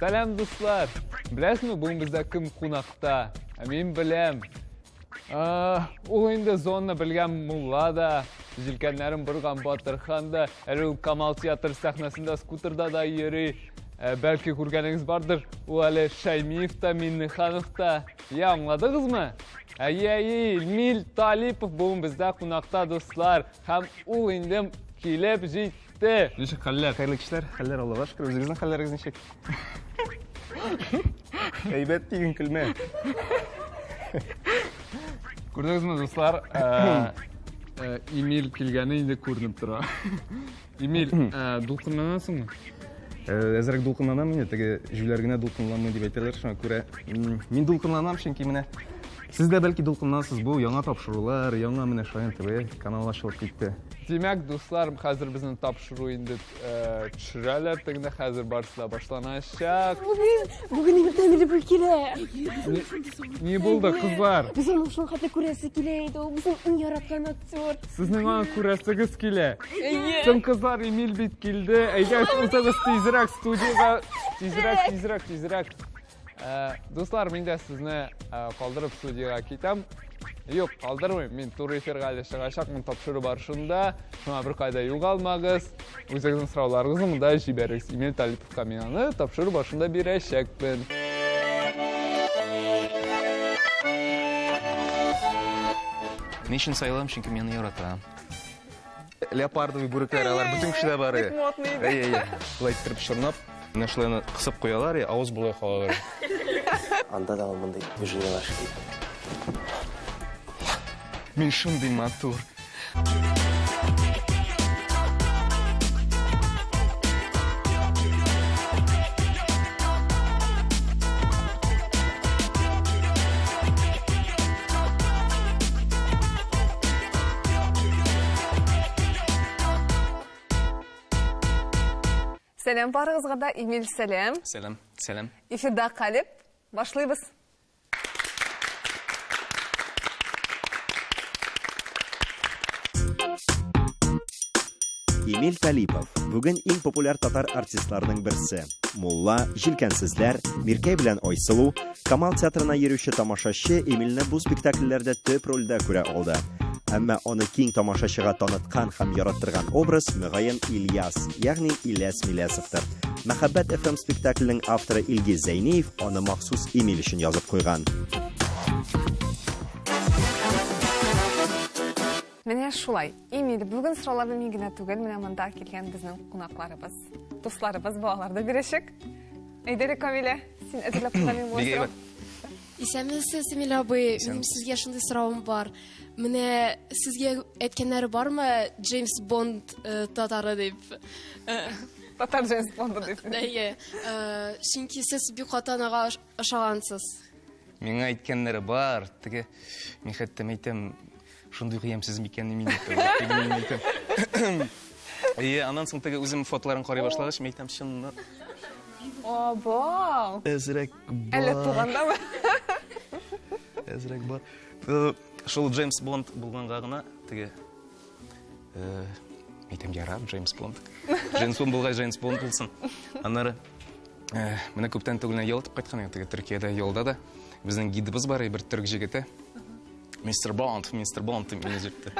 Сәлем, дуслар. Білесің бе, бүгін бізде кім қонақта? Мен білем. Ол енді зонны білген мұлла да, желкенлерін бұрған Батырхан да, әрі Камал театр сахнасында скутерда да ері. Бәлкі көргеніңіз бардыр, ол әлі Шаймиев та, Минниханов та. Аңладыңыз ма? Илмил Талипов бүгін бізде қонақта, дуслар. Һәм ол енді келіп жетті. Нешік қаллар, қайырлы кішілер, қаллар Аллаға шүкір, өзіңіздің қалларыңыз нешек? Әйбәт деген күлме. Көрдіңіз ме, достар? Эмил келгені енді көрініп тұра. Эмил, дұлқынланасың ма? Әзірек дұлқынланамын, тегі жүлергіне дұлқынланмын деп айтылар, шына көре. Мен дұлқынланам, шенке міне. Сіз де бәлкі дұлқынлансыз, бұл яңа тапшырулар, яңа міне Шаян ТВ канал ашылып кетті. Демек, достар, қазір біздің тапшыру енді түшірәлер, тегінде қазір барысында башланашақ. Бүгін Эмил тәмелі бұл келе. Не болды, қызлар? Біз оның үшін қаты көресі келейді, біздің үн яратқан актер. Сіздің аңы көресігіз келе. Сім қызлар Эмил бет келді. Әйге ұсыңыз тезірек студияға. Тезірек. Достар, мен де сізні қалдырып студияға кетем. Yok, kaldırmayın. Men tur eferga әлі шығашақ, мен тапшыру барышында. Шуңа бір қайда юғалмағыз. Өзіңіздің сұрауларыңызды мұнда жіберіңіз. Эмил Талиповқа мен аны тапшыру барышында берешекпін. Не үшін сайлам, çünkü мені яратам. Леопардовый бүріктер алар, бүтін күші де бары. Бұлай тұрып шырнап, нәшілені қысып қоялар, ауыз бұлай қалалар. Анда да мындай өжіне бар. Мен шындай матур. Сәлем барыңызға да, Эмил, сәлем. Сәлем. Эфирда қалып, башлайбыз. Эмил Талипов бүгін ең популяр татар артистларының бірсі. Мулла, Жилкәнсезләр, Миркәй белән Айсылу, Камал театрына йөрүче тамашачы Эмилне бу спектакльләрдә төп рольдә күрә алды. Әмма аны киң тамашачыга таныткан һәм яраттырган образ мөгаен Ильяс, ягъни Ильяс Миләсовтыр. Мәхәббәт FM спектакленең авторы Илгиз Зәйниев аны махсус Эмил өчен язып куйган. Менә шулай. Эмил, бүген сорауларны мин генә түгел, менә монда килгән безнең кунакларыбыз, дусларыбыз, балалар да бирешек. Әйдәре Камилә, син әзерләп куйган буласың. Исәнмесез, Эмил абый, минем сезгә шундый соравым бар. Менә сезгә әйткәннәре бармы Джеймс Бонд татары дип? Татар Джеймс Бонд дип. Әйе. Чөнки сез бик хатанага ошагансыз. Миңа әйткәннәре бар, теге мин хәтта әйтәм, шундый кыямсыз микәнне мин әйтәм. Аннан соң теге үзем фотоларын карый башлагач, мин әйтәм, чыннан. Бау. Әзрәк бар. Әле тугандамы? Әзрәк бар. Шул Джеймс Бонд булганга гына теге әйтәм, ярар, Джеймс Бонд. Джеймс Бонд булгай, Джеймс Бонд булсын. Аннары менә күптән түгел ел итеп кайткан, теге Төркиядә ялда да безнең гидыбыз бар, бер төрк җегете. Мистер Бонд мине җитте.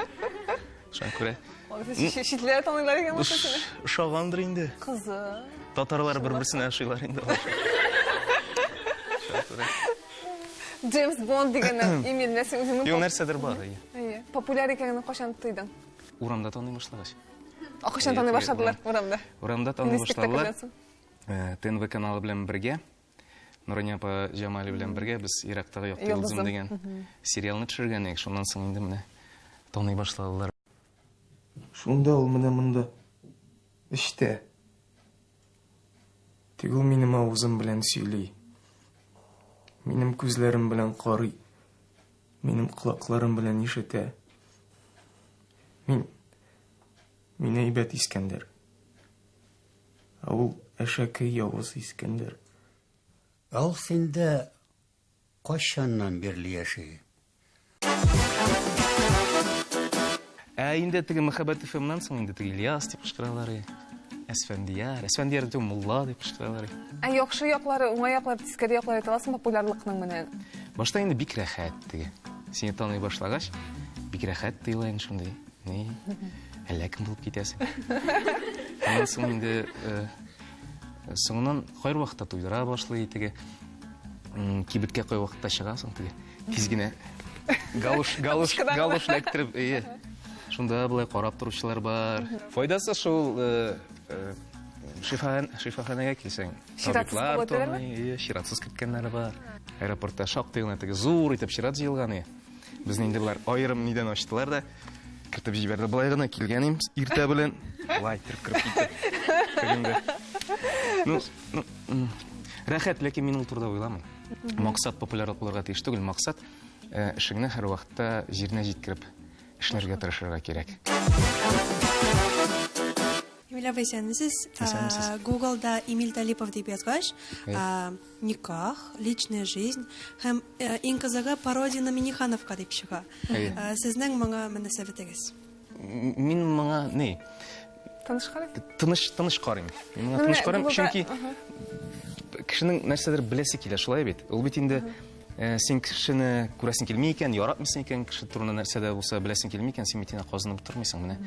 Шуңа күрә. Шитләр танылар икән булса сине. Ошагандыр инде. Кызы. Татарлар бер-берсенә ашыйлар инде. Джеймс Бонд дигәннән Эмил нәрсә үзенең? Юк, нәрсәдер бар. Әйе. Популяр икәнен кашан тойдың? Урамда таный башлагач. Кашан таный башладылар урамда? Урамда таный башладылар. ТНВ каналы белән бергә, Нурания апа Җамали белән бергә без Ирактагы Якты йолдызым дигән сериалны төшергән идек. Шуннан соң инде менә таный башладылар. Шунда ул менә монда эштә. Тик ул минем авызым белән сөйли. Минем күзләрем белән карый. Минем колакларым белән ишетә. Мин әйбәт Искәндәр. Ул әшәке явыз Искәндәр. Ал синде кашаннан бирле яши? Инде теге мәхәббәт ФМнан соң инде теге Ильяс дип кычкыралар. Әсфәндияр дә мулла дип кычкыралар. Яхшы яклары, уңай яклары, тискәре яклары таласын популярлыкның менән. Башта инде бик рәхәт теге. Сине таный башлагач, бик рәхәт тоелган шундый. Ни? Әллә кем булып китәсең. Аннан соң инде соңыннан кайр вакытта туйдыра башлый теге. Кибеткә кай вакытта чыгасың теге. Кизгенә галуш лектрип, шунда булай карап торучылар бар. Файдасы шул шифаханәгә килсәң. Чиратсыз киткәннәре бар. Аэропортта шактый гына теге зур итеп чират җыелган. Безне инде булар аерым нидән ачтылар да кертеп җибәрде. Булай гына килгән идем иртә белән. Булай кирип китте. Рәхәт, ләкин мин ул турыда уйламыйм. Максат популярлык булырга тиеш түгел, максат эшеңне һәр вакытта җиренә җиткереп эшләргә тырышырга кирәк. Эмиль абый, сез Google-да Эмиль Талипов дип язгач, никах, личная жизнь һәм иң кызыгы пародия на Минихановка дип чыга. Сезнең моңа мөнәсәбәтегез? Мин моңа ни? Тыныч карыйм. Мин тыныч карыйм, чөнки кешенең нәрсәдер беләсе килә, шулай бит. Ул бит инде син кешене күрәсең килми икән, яратмыйсың икән, кеше турында нәрсәдә булса беләсең килми икән, син битенә казынып тормыйсың. Менә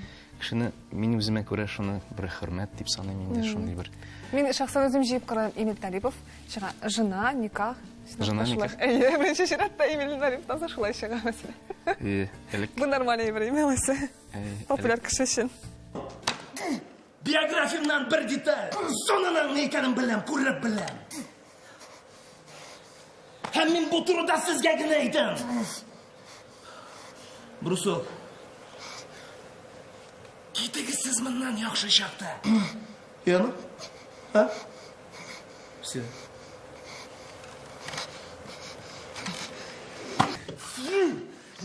кешене мин үземә күрә шуны бер хөрмәт дип саныйм инде, шундый бер. Мин шәхсән үзем җыеп карадым Эмиль Талипов, чыга жена, никах. Жена, никах. Беренче чиратта Эмиль Талиповтан шулай чыга мәсәлән. Бу нормаль бер имелесе. Популяр кеше өчен. Биографиямнан бер деталь. Сонының ни икәнен беләм, күреп беләм. Һәм мин бу турыда сезгә генә әйтәм. Брусов. Китегез сез моннан яхшы чакта. Яны? Все.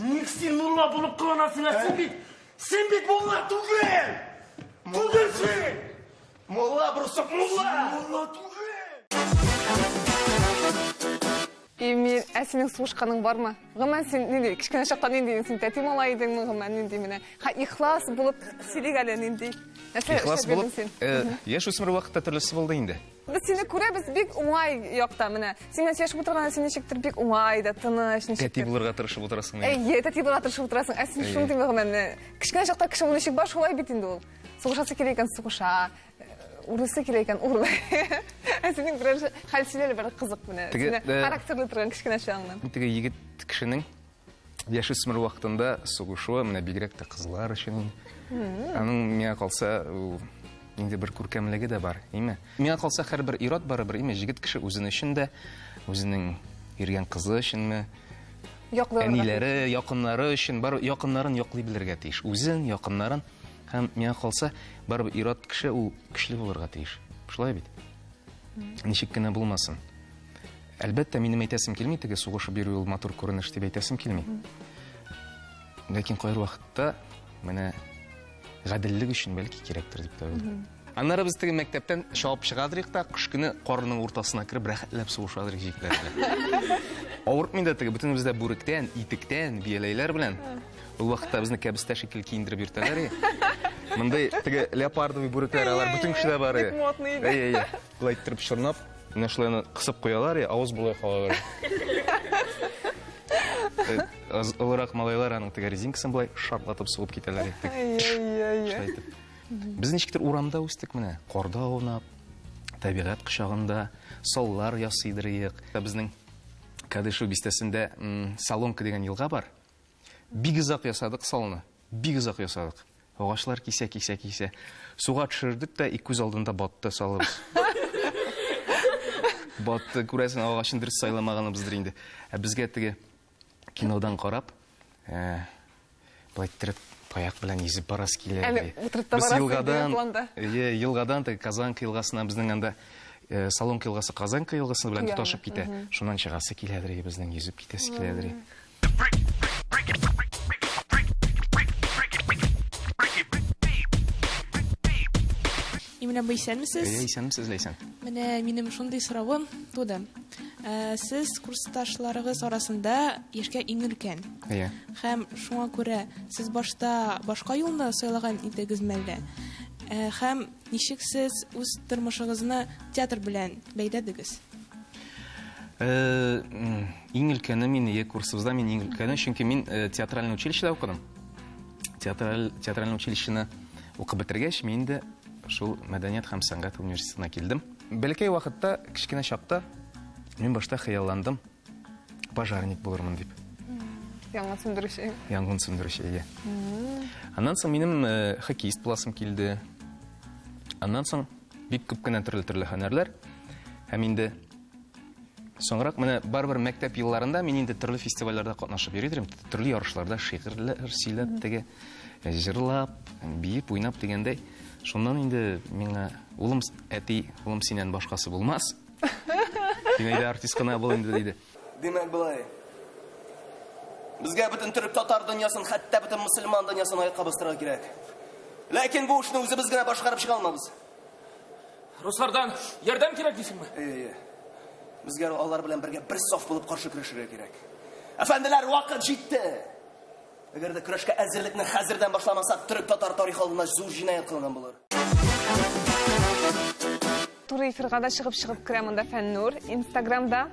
Ник син мулла булып кыланасың, син бит мулла түгел. Түгел син. Мулла, Брусов, мулла түгел. Эмиль, синең сушканың бармы? Гомән син нинди кичкенә чактан нинди син тәти малай идеңме, гомән нинди менә ихлас булып сөйләгәле нинди. Ихлас булып, яшь үсмер вакытта төрлесе булды инде. Без сине күрәбез бик уңай якта менә. Син яшәп утырганда син ничектер бик уңай да, тыныч, ничек. Тәти булырга тырышып утырасың. Тәти булырга тырышып утырасың. Син шундый гомән. Кичкенә чакта кеше ничек бар, шулай бит инде ул. Сугышасы кирәк икән сугыша. Урысы кирәк икән урлый. Синең берәр хәлсезләре бер кызык менә. Характерлы торган кичкенә чагыңнан. Теге егет кешенең яшь үсмер вакытында сугышуы менә бигрәк тә кызлар өчен. Аның миңа калса инде бер күркәмлеге дә бар, име? Миңа калса һәрбер ират барыбер, име? Җегет кеше үзенең өчен дә, үзенең йөргән кызы өченме, әниләре, якыннары өчен бар, якыннарын яклый белергә тиеш. Үзен, якыннарын һәм миңа калса барыбер ират кеше ул көчле булырга тиеш. Шулай бит. Ничек кенә булмасын. Әлбәттә, минем әйтәсем килми, теге сугышып йөрү ул матур күренеш дип әйтәсем килми. Ләкин кайр вакытта менә гаделлек өчен бәлки кирәктер дип тә уйлыйм. Аннары без теге мәктәптән чыгып чыгадырык та, кыш көне карының уртасына кирип рәхәтләп сугышадырык җикләр белән. Авыртмый да теге бөтен бездә бүректән, итектән, бияләйләр белән. Ул вакытта безне кәбестә шикел киендереп йөртәләр. Мондай теге леопардовый бүрекләр алар бөтен кешеләр бар. Булай иттереп чорнап, менә шулай кысып куялар, авыз булай калалар. Олырак малайлар аның теге резинкасын булай шартлатып сугып китәләр. Без ничектер урамда үстек менә, карда аунап, табигать кочагында, саллар ясыйдырык. Безнең Кадышу бистәсендә Салонка дигән елга бар. Бик озак ясадык салны, бик озак ясадык. Агачлар кисә. Суга төшердек тә и күз алдында батты салыбыз. Батты, күрәсең, агачын дөрес сайламаганыбыздыр инде. Безгә теге кинодан карап, булай иттереп таяк белән изеп барасы килә. Без елгадан теге Казанка елгасына безнең анда Салонка елгасы Казанка елгасы белән тоташып китә. Шуннан чыгасы киләдер, безнең изеп китәсе киләдер. Именно вы исәнмесез? Исәнмесез, Ләйсән. Менә минем шундый соравым туды. Сез курсташларыгыз арасында яшькә иң өлкән. Һәм шуңа күрә сез башта башка юлны сайлаган идегез мәллә. һәм ничек сез үз тормышыгызны театр белән бәйләдегез? Иң өлкәне мин курсыбызда мин иң өлкәне, чөнки мин театральный училищеда укыдым. Театральный училищены укып бетергәч, мин инде шул мәдәният һәм сәнгать университетына килдем. Бәләкәй вакытта, кичкенә чакта мин башта хыялландым, пожарник булырмын дип. Яңгын сөндерүче. Яңгын сөндерүче. Аннан соң минем хоккеист буласым килде. Аннан соң бик күп кенә төрле һөнәрләр. Һәм инде соңрак менә барбер мәктәп елларында мин инде төрле фестивальләрдә катнашып йөридем, төрле ярышларда шигырьләр сөйләп, теге җырлап, биеп, уйнап дигәндәй. Шуннан инде миңа улым әти, улым синнән башкасы булмас. Син әйдә артист кына бул инде диде. Демәк булай. Безгә бөтен төрек татар дөньясын, хәтта бөтен мусульман дөньясын аякка бастырырга кирәк. Ләкин бу эшне үзебез генә башкарып чыга алмабыз. Руслардан ярдәм кирәк дисеңме? Безгә алар белән бергә бер саф булып каршы көрәшергә кирәк. Әфәнделәр, вакыт җитте. Әгәр дә көрәшкә әзерлекне хәзердән башламасак, төрек татар тарихы алдында зур җинаят кылган булыр. Туры эфирга да чыгып керә монда Фәннур, Инстаграмда.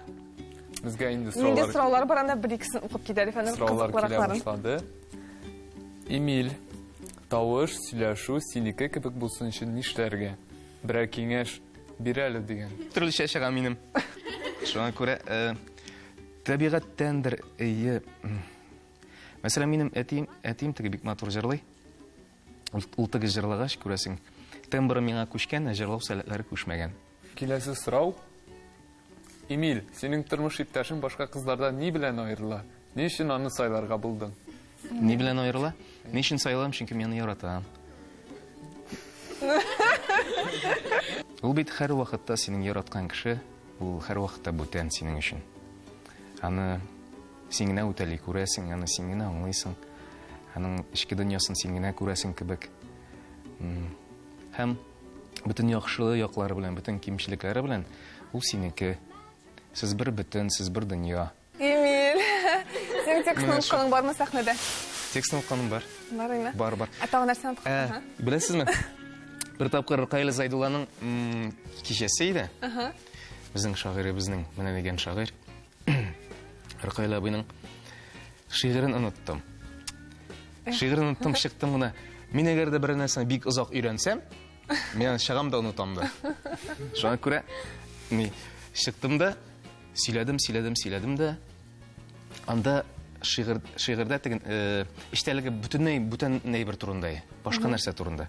Безгә инде сораулар бар, анда бер-икесен укып китәр Фәннур. Сораулар килә башлады. Эмиль, тавыш, сөйләшү синеке кебек булсын өчен нишләргә? Берәр киңәш бир әле дигән. Төрлечә чыга минем. Шуңа күрә табигатьтәндер, мәсәлән, минем әтием теге бик матур җырлый. Ул теге җырлагач күрәсең, тембры миңа күчкән, җырлау сәләтләре күчмәгән. Киләсе сорау. Эмиль, синең тормыш иптәшең башка кызлардан ни белән аерыла? Ни өчен аны сайларга булдың? Ни белән аерыла? Ни өчен сайлам? Чөнки мин аны яратам. Ул бит һәр вакытта синең яраткан кеше, ул һәр вакытта бүтән синең өчен. Аны син генә үтәли күрәсең, аны син генә аңлыйсың. Аның ичке дөньясын син генә күрәсең кебек. Һәм бөтен яхшылы яклары белән, бөтен кимчелекләре белән ул синеке. Сез бер бөтен, сез бер дөнья. Эмиль, синең текстны укыган бармы сәхнәдә? Текстны укыган бар. Бармы? Бар. Ә тагын нәрсәне укыган? Беләсезме? Бер тапкыр Кайла Зайдулланың кичәсе иде. Безнең шагыйребезнең, менә дигән шагыйрь. Кайла абыйның шигырен оныттым. Шигырен оныттым, чыктым гына. Мин әгәр дә бер нәрсәне бик озак өйрәнсәм, мен чыгам да онытам да. Шуңа күрә чыктым да, сөйләдем да. Анда шигырьдә тегин иштәлеге бүтән бер турында, башка нәрсә турында.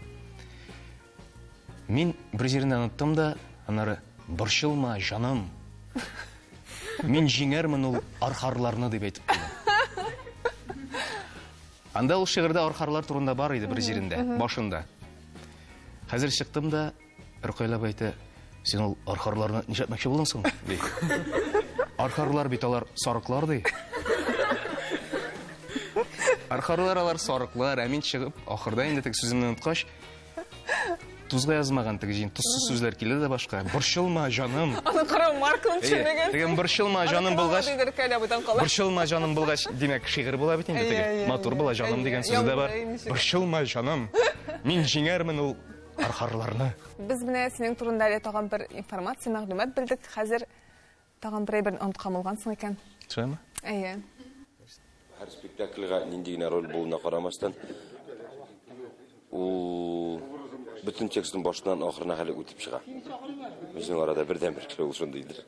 Мин бер җирне оныттым да, аннары борчылма, җаным. Мин җиңәрмен ул архарларны дип әйтеп куйдым. Анда ул шигырьдә архарлар турында бар иде бер җирендә, башында. Хәзер чыктым да, Рөкайлә әйтә, син ул архарларны нишәтмәкче булдың соң? Ди. Архарлар бит алар сарыклар ди. Архарлар алар сарыклар, ә мин чыгып, ахырда инде теге сүземне оныткач, тузга язмаган теге җин, тузсыз сүзләр килде дә башка. Борчылма, җаным. Аны кара марканы төшенмәгән. Теге борчылма, җаным булгач. Борчылма, җаным булгач, димәк, шигырь була бит инде теге. Матур була җаным дигән сүз дә бар. Борчылма, җаным. Мин җиңәрмен ул архарларны. Без менә синең турында әле тагын бер информация, мәгълүмат белдек. Хәзер тагын берәр онытка булгансың икән. Шулаймы? Әйе. Һәр спектакльгә нинди генә роль булуына карамастан, ул bütün текстның башынан ахырына хәле үтеп чыга. Безнең арада бердән-бер кеше ул шундыйдыр.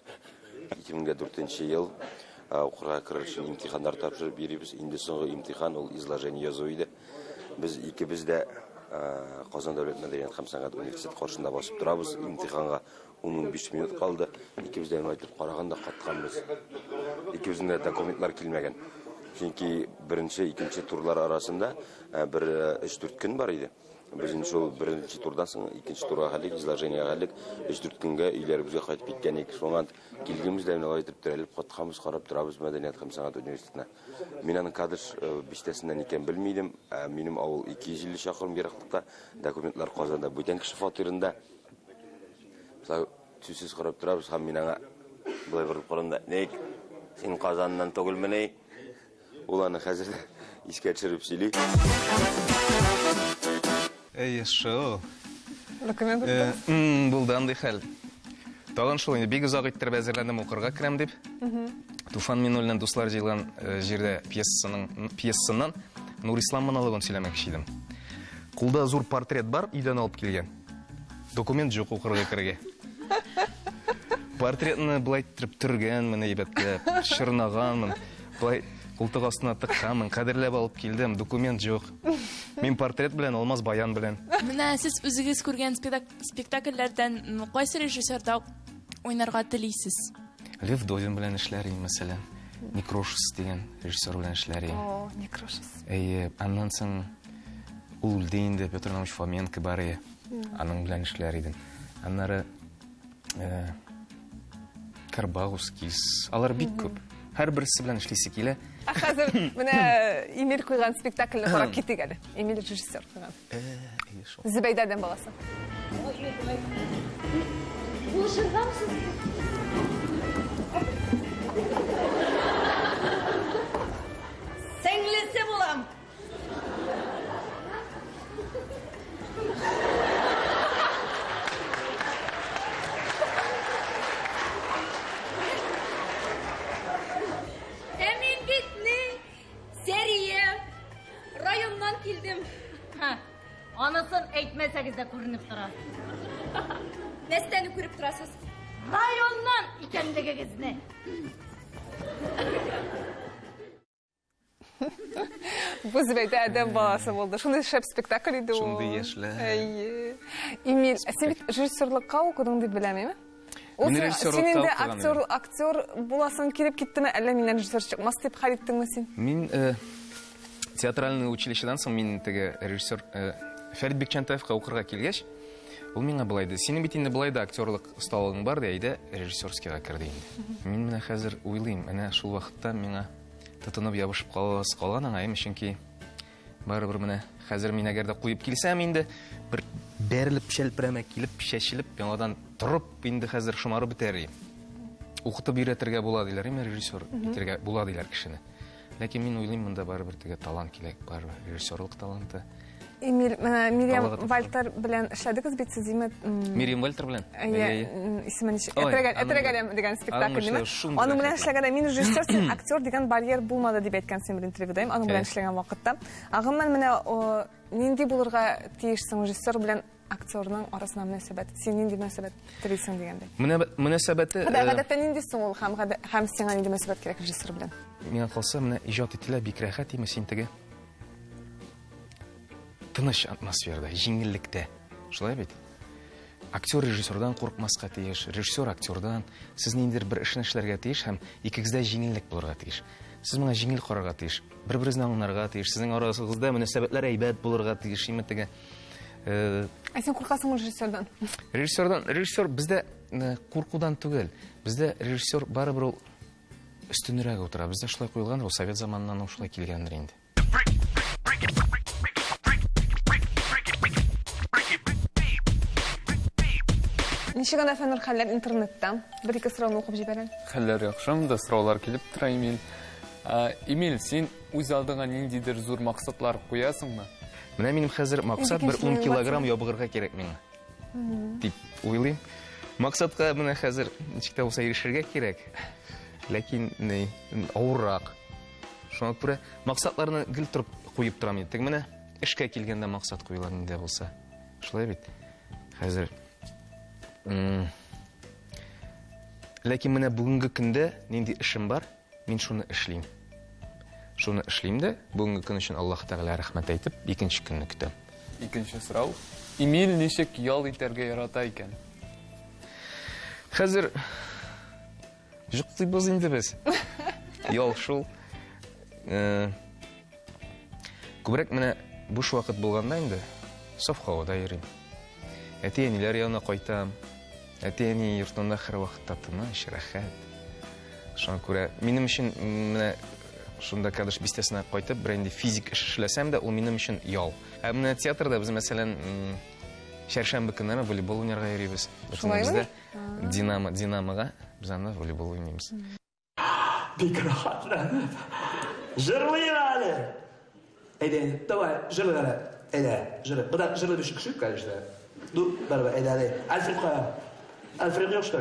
2004 ел укырга керер өчен имтиханнар тапшырып йөрибез. Инде соңгы имтихан ул изложение язу иде. Без икебез дә Казан дәүләт мәдәният һәм сәнгать университеты каршында басып торабыз. Имтиханга 15 минут калды. Икебез дә әйтеп караганда катканбыз. Икебезнең дә документлар килмәгән. Чөнки беренче, икенче турлар арасында бер 3-4 көн бар иде. Безнең шул беренче турдан соң икенче турга хәлек, изложениягә хәлек 3-4 көнгә өйләребезгә кайтып киткән идек. Шуңа килгәнбездә менә әйтеп терәлеп катканбыз, карап торабыз мәдәният һәм сәнгать университетына. Мин аның кадр бистәсеннән икән белмидем. Минем авыл 250 чакрым ераклыкта, документлар Казанда, бүтән кеше фатирында. Сүзсез карап торабыз һәм мин аңа булай бер каранда, "Ник син Казаннан түгелмени?" Ул аны хәзер искә төшереп сөйли. Шо. Документ Булды андай хәл. Тагын шул инде бик озак иттер әзерләндем укырга керәм дип. Туфан Минуллин дуслар җыелган җирдә пьесасыннан Нурислам монологын сөйләмәкче идем. Кулда зур портрет бар, өйдән алып килгән. Документ юк укырга керергә. Портретны булай иттереп төргән, менә әйбәтләп, чырнаганмын. Булай култык астына тыкканмын, кадерләп алып килдем, документ юк. Мин портрет белән, Алмаз Баян белән. Менә сез үзегез күргән спектакльләрдән кайсы режиссерда уйнарга телисез? Лев Дозин белән эшләр идем, мәсәлән. Некрошес дигән режиссер белән эшләр идем. О, Некрошес. Аннан соң ул үлде инде, Петр Иванович Фоменко бар иде. Аның белән эшләр идем. Аннары Карбаускис, алар бик күп. Һәр берсе белән эшлисе килә. Хәзер менә Эмиль куйган спектакльне карап китик әле. Эмиль режиссер куйган. Зөбәйдәдән баласы. Бу жыргамсыз? Сеңлесе булам. Rayondan kildim. Anasın eğitmeseniz de görünüp durar. Nesini görüp durasınız? Rayondan ikendeginizni. Bu Zübeyde'den balası oldu. Şunday şep spektakl idi o. Şunday yaşlı. Emil, sen rejissörlükka okudun diye bilemeyim mi? Senin de aktör bulasın kirip gitti mi? Elle minен rejissör çıkmaz deyip hayal ettin mi sen? Min театральный училищедан соң мен теге режиссер Фәрит Бекчантаевка укырга килгәч, ул миңа булай ди: "Синең бит инде булай да актерлык осталыгың бар ди, әйдә режиссерскийга кер" ди. Мин менә хәзер уйлыйм, менә шул вакытта миңа тотынып ябышып калган аңаем, чөнки барыбер менә хәзер мин әгәр дә куеп килсәм инде бер бәрелеп шәлпрәмә килеп шәшелеп, яңадан торып инде хәзер шомарып бетәр. Укытып өйрәтергә була диләр, режиссер итәргә була диләр кешене. Ләкин мин уйлыйм, монда барыбер теге талант кирәк, барыбер режиссерлык таланты. Эмиль, Мириам Вальтер белән эшләдегез бит сез име? Мириам Вальтер белән? Исеме ничек? Этрәгәлем дигән спектакльне. Аның белән эшләгәндә мин режиссер, син актер дигән барьер булмады дип әйткәнсең бер интервьюда. Аның белән эшләгән вакытта. Агымын менә нинди булырга тиешсең режиссер белән актерның арасында мөнәсәбәт? Син нинди мөнәсәбәт телисең дигәндә? Мөнәсәбәте Гадәттә нинди соң ул һәм сиңа нинди мөнәсәбәт кирәк режиссер белән? Миңа калса, менә иҗат ителә бик рәхәт име син теге тыныч атмосферада, җиңеллектә. Шулай бит. Актер режиссердан курыкмаска тиеш, режиссер актердан. Сез ниндидер бер эшне эшләргә тиеш һәм икегездә җиңеллек булырга тиеш. Сез моңа җиңел карарга тиеш, бер-берегезне аңларга тиеш, сезнең арасыгызда мөнәсәбәтләр әйбәт булырга тиеш, име теге. Син куркасың режиссердан? Режиссер бездә куркудан түгел. Бездә режиссер барыбер ул өстенрәк утыра. Бездә шулай куелган, ул совет заманынан шулай килгәндер инде. Ничек анда фәннәр хәлләр интернетта? Бер-ике сорауны укып җибәрәм. Хәлләр яхшы, монда сораулар килеп тора, Эмиль. Эмиль, син үз алдыңа ниндидер зур максатлар куясыңмы? Менә минем хәзер максат бер 10 килограмм ябыгырга кирәк миңа. Дип уйлыйм. Максатка менә хәзер ничек тә булса ирешергә кирәк. Ләкин авыррак. Шуңа күрә максатларны гел торып куеп торам инде. Менә эшкә килгәндә максат куелган инде булса. Шулай бит. Хәзер ләкин менә бүгенге көндә нинди эшем бар, мин шуны эшлим. Шуны эшлим дә, бүгенге көн өчен Аллаһ Тәгалә рәхмәт әйтеп, икенче көнне көтәм. Икенче сорау. Эмиль ничек ял итәргә ярата икән? Хәзер җыктыйбыз инде без. Ял шул. Күбрәк менә буш вакыт булганда инде совхозда йөрим. Әти-әниләр янына кайтам. Әти-әни йортында һәр вакытта тыныч, рәхәт. Шуңа күрә минем өчен менә шунда кадр бистәсенә кайтып, бер инде физик эш эшләсәм дә, ул минем өчен ял. Ә менә театрда без мәсәлән шәршәмбе көннәре волейбол уйнарга йөрибез. Бездә Динамога без анда волейбол уйныйбыз. Бик рәхәтләнеп. Җырлыйм әле. Әйдә, давай, җырлар. Әйдә, җырлы. Буда җырлы бишек кеше, конечно. Merhaba Eda'da. Alfred koyalım. Alfred yok işte.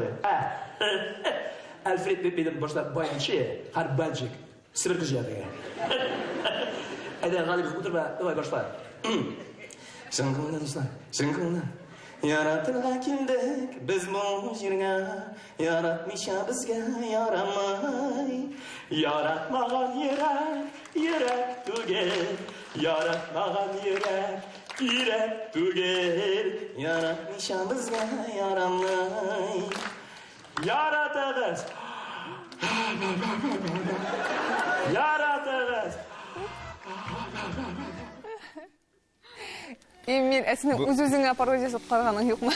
Alfred benim başta bayancı, harbancık. Sibir kız yapıyor. Eda galip oturma, davay başla. Şıngılına dostlar, şıngılına. Yaratırga kimdik biz bu jirge, yaratmışa bizge yaramay. Yaratmagan yürek tüger, yaratmagan yürek tüger, yaratmışa bizge yaramay. Yaratırız, yaratırız. Emil, әсіне өз-өзіңе пародия жасап қарағаның жоқ ма?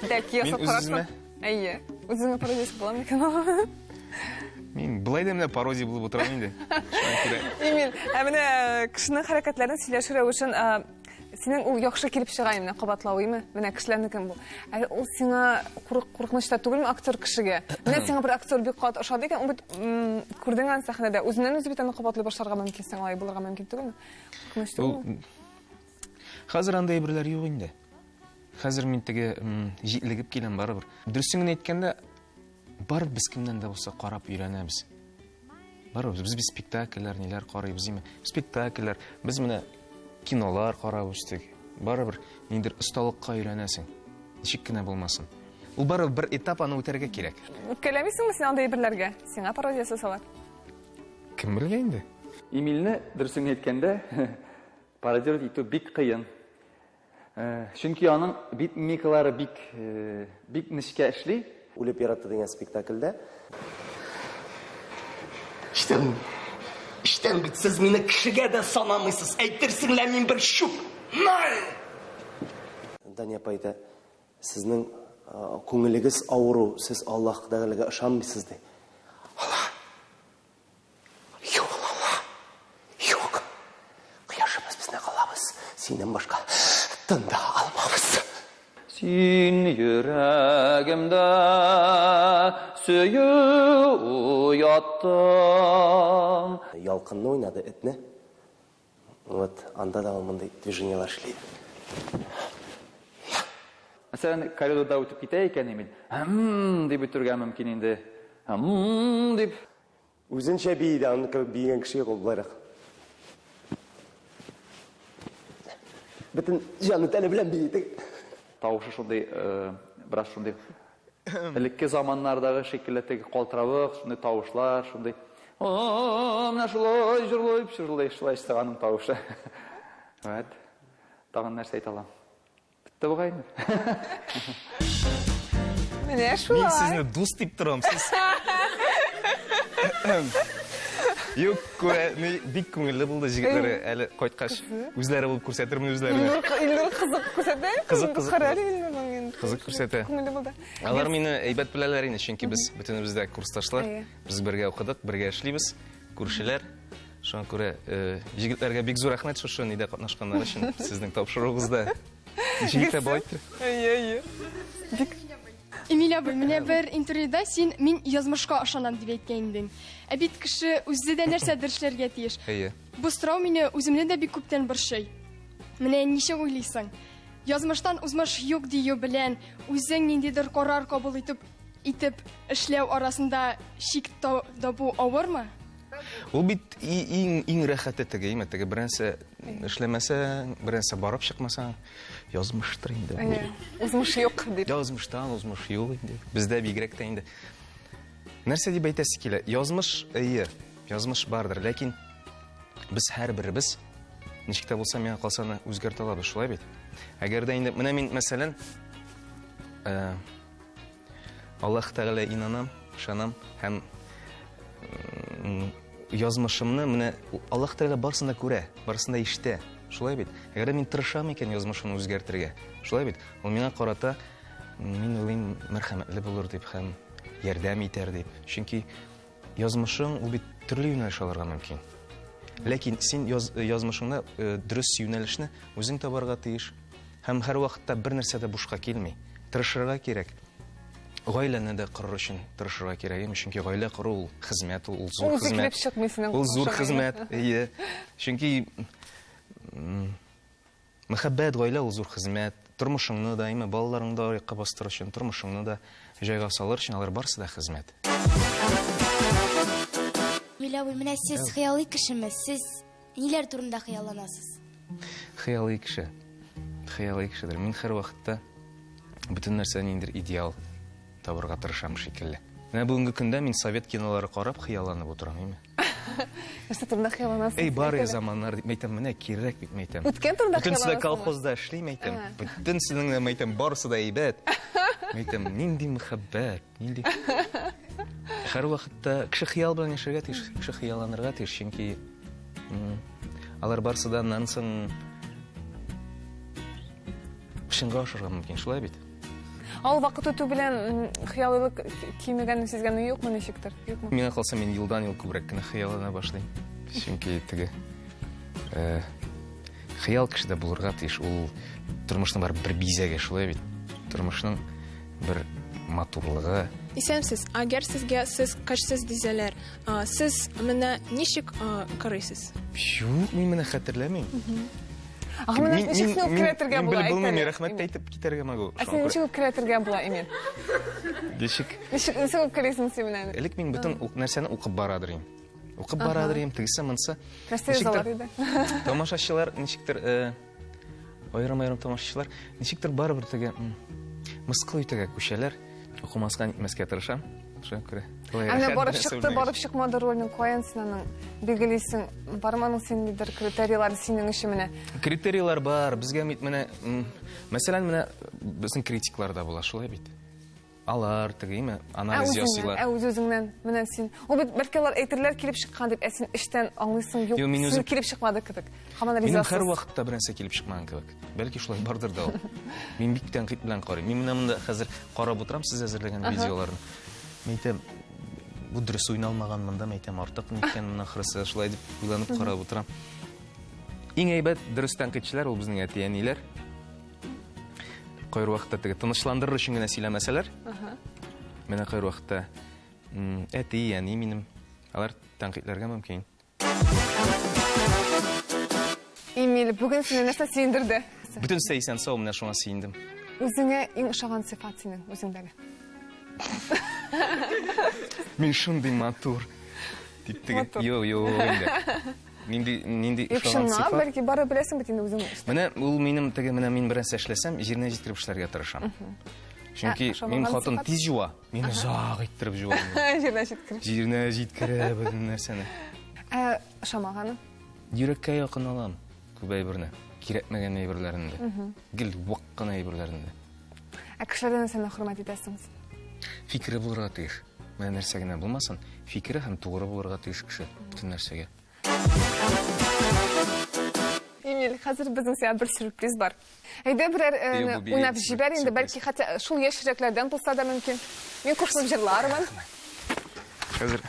Дәлке жасап қарасың. Мен Әйе, өз-өзіңе пародия жасап қалам екен ол. Мен былай да міне пародия болып отырамын енді. Эмил, әміне кішінің харакетлерін сөйлешірі үшін сенің ол яқшы келіп шығайын, міне қабатлауы ме? Міне кішілерінікін бұл. Ол сеңа қорқынышта түгіл ме актер кішіге? Міне сеңа бір актер бек қат ұшады екен, ол көрдіңен сахнада өзінен өзі бетені қабатлы баштарға мүмкінсің, алай болырға мүмкін түгіл ме? Қорқынышты бұл. Қазір андай бірлер жоқ енді. Қазір мен теге жиілігіп келем бары бір. Дүрсіңін еткенде бар біз кімден де болса қарап үйренеміз. Бар біз спектакльлер, нелер қарайбыз еме. Спектакльлер, біз міне кинолар қарап өстік. Бары бір нендер ұсталыққа үйренесің. Нешік кіне болмасын. Ол бары бір этап аны өтерге керек. Өткелемейсің бі сен андай бірлерге? Сеңа пародия жасалар. Кім білген енді? Эмилне дүрсің еткенде пародировать ету бик қиын. Чөнки аның бит мимикалары бик нечкә эшли. Үлеп яратты деген спектакльдә İşten bit siz meni kişiге de sanamıysız. Әйтерсеңләр мин бер шук. Дания апайда сезнең күңелегез авыру, сез Аллаһтагылыга ышанмыйсыз ди. Аллах. Юк. Кыяшыбыз безне калабыз. Синен башка тында алмабыз. Син йөрәгемдә сөю уяттың. Ялкынны уйнады этне. Вот анда да мондай движениялар эшләйди. Мәсәлән, коридорда үтеп китә икән Эмил. Дип үтәргә мөмкин инде. Дип. Үзенчә бийде, аны бийгән кеше юк буларак. Бөтен җаны тәне белән бийде. Тавышы шундый, бераз шундый. Элекке заманнардагы шикелле теге калтыравык, шундый тавышлар, шундый. Менә шулай җырлап, шулай ишетәгәнем тавышы. Вот. Тагын нәрсә әйтә алам? Битте бугай. Менә шулай. Мин сезне дус дип торам, сез. Юк, бик күңелле булды җегетләре, әле кайткач үзләре булып күрсәтермен үзләренә. Илнур кызык күрсәтә. Кызык күрсәтә. Алар мине әйбәт беләләр инде, чөнки без бөтенебез дә курсташлар. Без бергә укыдык, бергә эшлибез, күршеләр. Шуңа күрә җегетләргә бик зур рәхмәт шушы нидә катнашканнар өчен, сезнең тапшыруыгызда. Җегетләр байтыр. Эмиль абый, менә бер интервьюда син мин язмышка ышанам дип әйткән идең. Ә бит кеше үзе дә нәрсәдер эшләргә тиеш. Бу сорау мине үземне дә бик күптән борчый. Менә ничек уйлыйсың? Язмыштан узмыш юк дию белән үзең ниндидер карар кабул итеп эшләү арасында шик табу авырмы? Ул бит иң рәхәте теге, теге беренче эшләмәсәң, беренче барып чыкмасаң, язмыштыр инде. Узмыш юк дип. Язмыштан узмыш юк инде. Бездә бигрәк тә инде. Нәрсә дип әйтәсе килә? Язмыш, язмыш бардыр, ләкин без һәрберебез ничек тә булса миңа калсаны үзгәртә алабыз, шулай бит. Әгәр дә инде менә мин мәсәлән Аллаһ Тәгалә инанам, ышанам һәм язмышымны менә Аллаһ Тәгалә барсын да күрә, барсын да ишетә. Шулай бит. Әгәр мин тырышам икән язмышымны үзгәртергә, шулай бит. Ул миңа карата мин уйлыйм мәрхәмәтле булыр дип һәм ярдәм итәр дип. Чөнки язмышың ул бит төрле юнәлеш алырга мөмкин. Ләкин син язмышыңда дөрес юнәлешне үзең табарга тиеш. Һәм һәр вакытта бер нәрсә дә бушка килми. Тырышырга кирәк. Гаиләне дә корыр өчен тырышырга кирәк. Чөнки гаилә кору ул хезмәт, ул зур хезмәт. Ул зур хезмәт. Чөнки Мәхәббәт, гаилә ул зур хезмәт. Тормышыңны да, балаларыңны да аякка бастырыр өчен, тормышыңны да җайга салыр өчен алар барысы да хезмәт. Милә, менә сез хыялый кешеме? Сез ниләр турында хыялланасыз? Хыялый кеше. Хыялый кешедер. Мин һәр вакытта бөтен нәрсәне инде идеал табырга тырышам шикелле. Менә бүгенге көндә мин совет кинолары карап хыялланып утырам, әйме? Нәрсә турында хыялланасыз? Эй, бары заманнар дип әйтәм, менә кирәк бит әйтәм. Үткән турында хыялланасыз. Бүтән хыялланасыз. колхозда эшлим әйтәм. Бүтән сезнең әйтәм барысы да әйбәт. Әйтәм, нинди мәхәббәт, нинди. Һәр вакытта кеше хыял белән яшәргә тиеш, кеше хыялланырга тиеш, чөнки алар барысы да аннан соң чынга ашырга мөмкин, шулай бит. Ал вакыт үтү белән хыяллык кимегән сезгәме юкмы, ничектер? Юкмы? Миңа калса, мин елдан-ел күбрәк кенә хыяллана башлыйм. Чөнки теге хыял кешедә булырга тиеш, ул тормышның бар бер бизәге, шулай бит. Тормышның бер матурлыгы. Исәнсез, агәр сезгә сез кешсез дизәләр, сез менә ничек карыйсыз? Юк, мин менә хәтерләмим. Менә ничек креативга була? Мин белмим, рәхмәт әйтеп китәргә могу. Син ничек креативга була, Эмиль? Ничек карыйсың син менә? Элек мин бөтен нәрсәне укып барадыр идем. Укып барадыр идем, тегесе монсы. Рәсемләр иде. Тамашачылар ничектер айрым-айрым тамашачылар ничектер барыбер теге мыскыл итәргә күчәләр. Укымаска нитмәскә тырышам. Шуңа күрә. Әнә барып чыкты, барып чыкмады ролен каян синең билгелисең, барманың синдер критерийлар синең өчен менә. Критерийлар бар, безгә менә мәсәлән менә безнең критиклар да була, шулай бит. Алар тегеме анализ ясыйлар. Үзеңнән менә син. Ул бит бәлки алар әйтерләр килеп чыккан дип, син эштән аңлыйсың, юк, син килеп чыкмады кебек. Һаман ризасыз. Мин һәр вакытта беренче килеп чыкмаган кебек. Бәлки шулай бардыр да ул. Мин бик тәнкыйть белән карыйм. Мин менә монда хәзер карап утырам сез әзерләгән видеоларны. Мәйтәм, бу дөрес уйналмаган монда, мәйтәм, артык микән моны хырысы, шулай дип уйланып карап утырам. Иң әйбәт дөрес тәнкыйтьчеләр ул безнең әти-әниләр. Кайр вакытта теге тынычландырыр өчен генә сөйләмәсәләр. Менә кайр вакытта әти, әни минем, алар тәнкыйтьләргә мөмкин. Эмиль, бүген сине нәрсә сөендерде? Бүтән сәйсән сау менә шуңа сөендем. Үзеңә иң ошаган сыйфат синең үзеңдәге. Мин шундый матур. Дип теге, юк инде. Нинди ошаган сыйфат. Бәлки бары беләсең бит инде үзең. Менә ул минем теге менә мин бераз эшләсәм, җиренә җиткереп эшләргә тырышам. Чөнки мин хатын тиз җуа, мин озак иттереп җуам. Җиренә җиткереп. Җиренә җиткерә бөтен нәрсәне. Ошамаганы? Йөрәккә якын алам күп әйберне, кирәкмәгән әйберләрне. Гел вак кына әйберләрне. Кешеләрдән сәне хөрмәт итәсең. Фикере булырга тиеш. Менә нәрсә генә булмасын, фикере һәм тугры булырга тиеш кеше бөтен нәрсәгә. Эмиль, хәзер безнең сиңа бер сюрприз бар. Әйдә берәр уйнап җибәр инде, бәлки хәтта шул яшьрәкләрдән булса да мөмкин. Мин кушылып җырлармын. Хәзер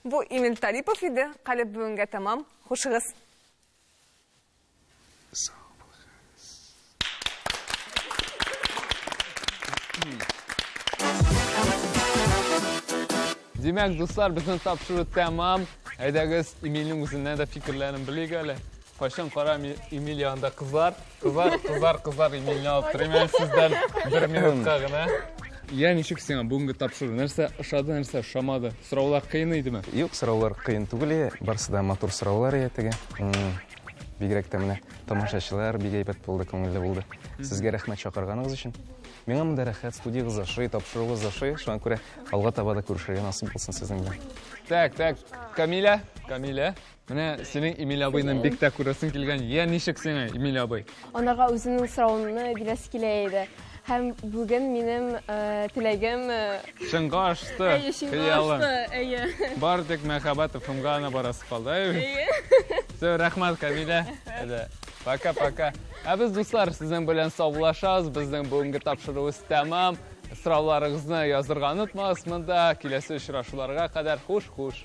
Бу Эмиль Талипов иде. Калеп бүгенгә тәмам. Хушыгыз. Demek dostlar, bütün tapşırı tamam. Әйдәгез Эмильнең үзеннән дә фикерләрен белик әле. Кайчан карам Эмиль янында кызлар Эмильне алып торам сездән 1 минутка гына. Я ничек сиңа бүгенге тапшыру? Нәрсә ошады, нәрсә ошамады? Сораулар кыен идеме? Юк, сораулар кыен түгел, барысы да матур сораулар теге. Бигрәк тә менә тамашачылар бик әйбәт булды, күңелле булды. Сезгә рәхмәт чакырганыгыз өчен. Миңа монда рәхәт, студиягыз ошый, тапшыругыз ошый. Шуңа күрә алга таба да күрешергә насыйп булсын сезнең белән. Так, Камиля, менә синең Эмиль абыйның бик тә күрәсең килгән. Я ничек сиңа Эмиль абый? Анарга үзенең сорауны бирәс килә иде. Һәм бүген минем теләгем чынга ашты. Хыялым. Бар тик мәхәббәт фымгана барасы калды. Рәхмәт, Камиля. Пока-пока. Біз достар, сіздің білен саулашаз, біздің бүгінгі тапшыруыз тәмам. Сұрауларыңызны яздырған ұтмағыз мұнда. Келесі ұшырашуларға қадар хуш-хуш.